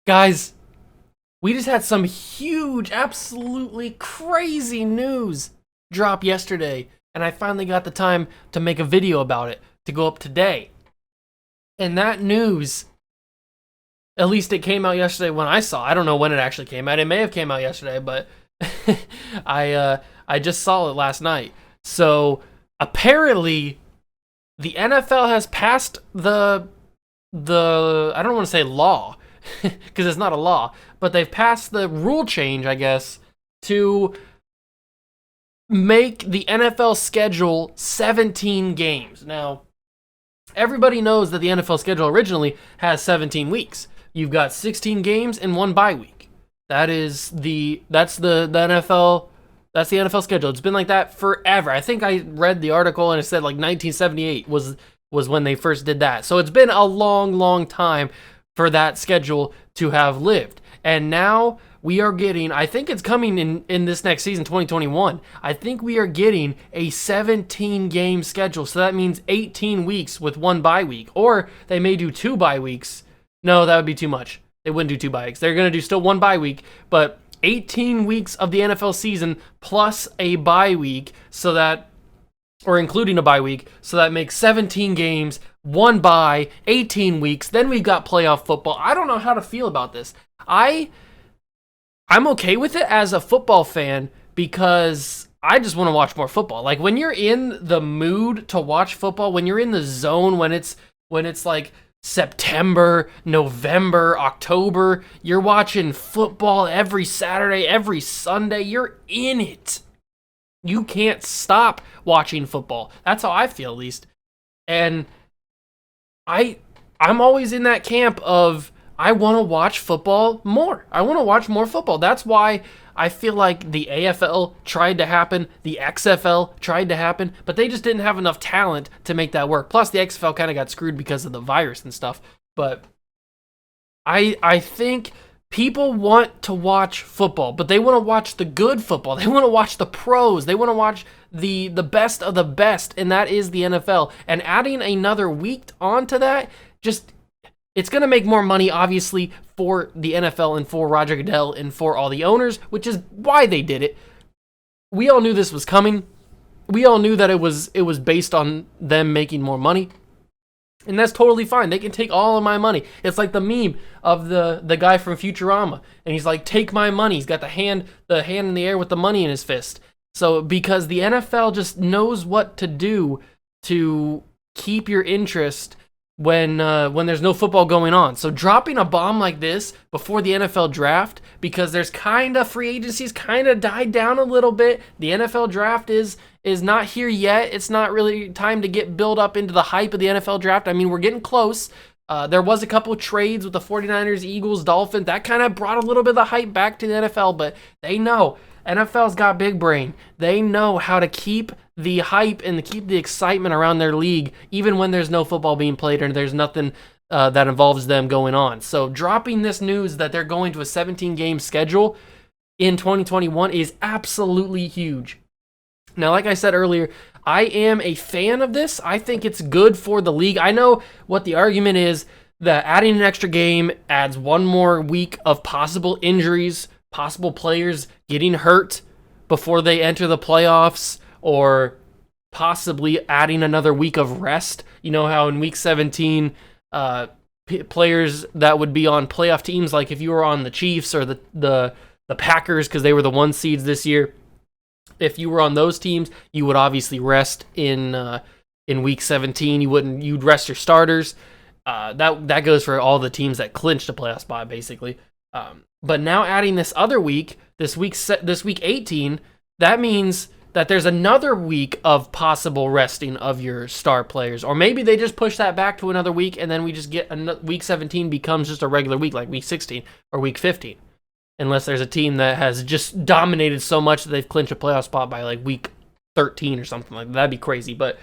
Guys, we just had some huge, absolutely crazy news drop yesterday, and I finally got the time to make a video about it to go up today. And that news, at least it came out yesterday when I saw. I don't know when it actually came out. It may have came out yesterday, but I just saw it last night. So apparently, the NFL has passed the I don't want to say law because it's not a law, but they've passed the rule change, I guess, to make the NFL schedule 17 games. Now, everybody knows that the NFL schedule originally has 17 weeks. You've got 16 games and one bye week. That's the NFL. That's the NFL schedule. It's been like that forever. I think I read the article and it said like 1978 was when they first did that. So it's been a long, long time for that schedule to have lived. And now we are getting, I think it's coming in this next season, 2021. I think we are getting a 17-game schedule. So that means 18 weeks with one bye week. Or they may do 2 bye weeks. No, that would be too much. They wouldn't do 2 bye weeks. They're going to do still 1 bye week, but 18 weeks of the NFL season plus a bye week, so that, or including a bye week, so that makes 17 games, 1 bye, 18 weeks. Then we've got playoff football. I don't know how to feel about this. I'm okay with it as a football fan because I just want to watch more football. Like when you're in the mood to watch football, when you're in the zone, when it's like September, November, October, you're watching football every Saturday, every Sunday, you're in it. You can't stop watching football. That's how I feel, at least. And I'm always in that camp of I want to watch football more. I want to watch more football. That's why I feel like the AFL tried to happen, the XFL tried to happen, but they just didn't have enough talent to make that work. Plus, the XFL kind of got screwed because of the virus and stuff. But I think people want to watch football, but they want to watch the good football. They want to watch the pros. They want to watch the best of the best, and that is the NFL. And adding another week onto that, it's going to make more money, obviously, for the NFL and for Roger Goodell and for all the owners, which is why they did it. We all knew this was coming. We all knew that it was based on them making more money. And that's totally fine. They can take all of my money. It's like the meme of the guy from Futurama. And he's like, take my money. He's got the hand in the air with the money in his fist. So because the NFL just knows what to do to keep your interest when there's no football going on. So dropping a bomb like this before the NFL draft, because there's free agency's kind of died down a little bit. The NFL draft is not here yet. It's not really time to get built up into the hype of the NFL draft. I mean, we're getting close. There was a couple of trades with the 49ers, Eagles, Dolphins. That kind of brought a little bit of the hype back to the NFL, but they know. NFL's got big brain. They know how to keep the hype and to keep the excitement around their league, even when there's no football being played or there's nothing that involves them going on. So dropping this news that they're going to a 17-game schedule in 2021 is absolutely huge. Now, like I said earlier, I am a fan of this. I think it's good for the league. I know what the argument is, that adding an extra game adds one more week of possible injuries, possible players getting hurt before they enter the playoffs, or possibly adding another week of rest. You know how in week 17, players that would be on playoff teams, like if you were on the Chiefs or the Packers, because they were the 1 seeds this year, if you were on those teams, you would obviously rest in week 17. You'd rest your starters. That goes for all the teams that clinched a playoff spot, basically. But now adding this other week, this week 18, that means that there's another week of possible resting of your star players. Or maybe they just push that back to another week, and then we just get week 17 becomes just a regular week, like week 16 or week 15. Unless there's a team that has just dominated so much that they've clinched a playoff spot by like week 13 or something like that. That'd be crazy. But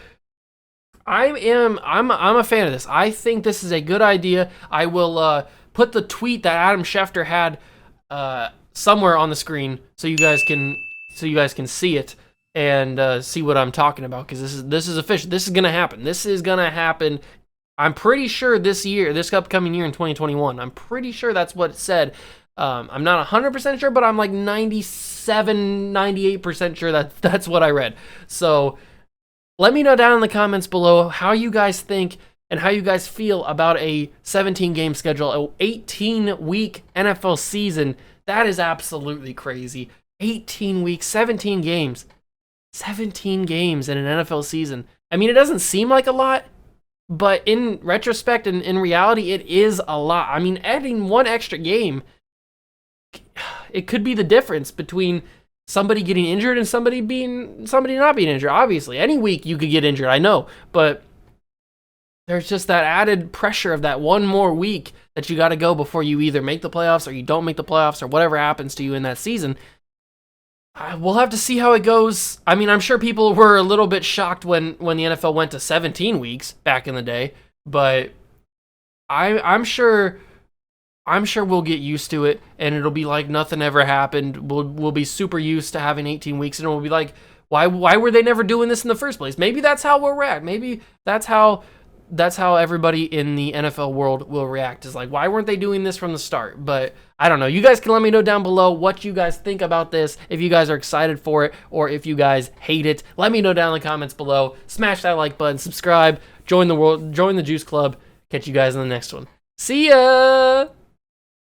I'm a fan of this. I think this is a good idea. I will put the tweet that Adam Schefter had somewhere on the screen so you guys can so you guys can see it and see what I'm talking about, because this is official. This is gonna happen. This is gonna happen. I'm pretty sure this year, this upcoming year in 2021. I'm pretty sure that's what it said. I'm not 100% sure, but I'm like 97, 98% sure that that's what I read. So let me know down in the comments below how you guys think and how you guys feel about a 17-game schedule, a 18-week NFL season. That is absolutely crazy. 18 weeks, 17 games. 17 games in an NFL season. I mean, it doesn't seem like a lot, but in retrospect and in reality, it is a lot. I mean, adding one extra game, it could be the difference between somebody getting injured and somebody not being injured. Obviously, any week you could get injured, I know, but there's just that added pressure of that one more week that you got to go before you either make the playoffs or you don't make the playoffs or whatever happens to you in that season. We'll have to see how it goes. I mean, I'm sure people were a little bit shocked when the NFL went to 17 weeks back in the day, but I'm sure we'll get used to it, and it'll be like nothing ever happened. We'll be super used to having 18 weeks, and we'll be like, why were they never doing this in the first place? Maybe that's how we'll react. Maybe that's how everybody in the NFL world will react, is like, why weren't they doing this from the start? But I don't know. You guys can let me know down below what you guys think about this, if you guys are excited for it or if you guys hate it. Let me know down in the comments below. Smash that like button, subscribe, join the Juice Club. Catch you guys in the next one. See ya!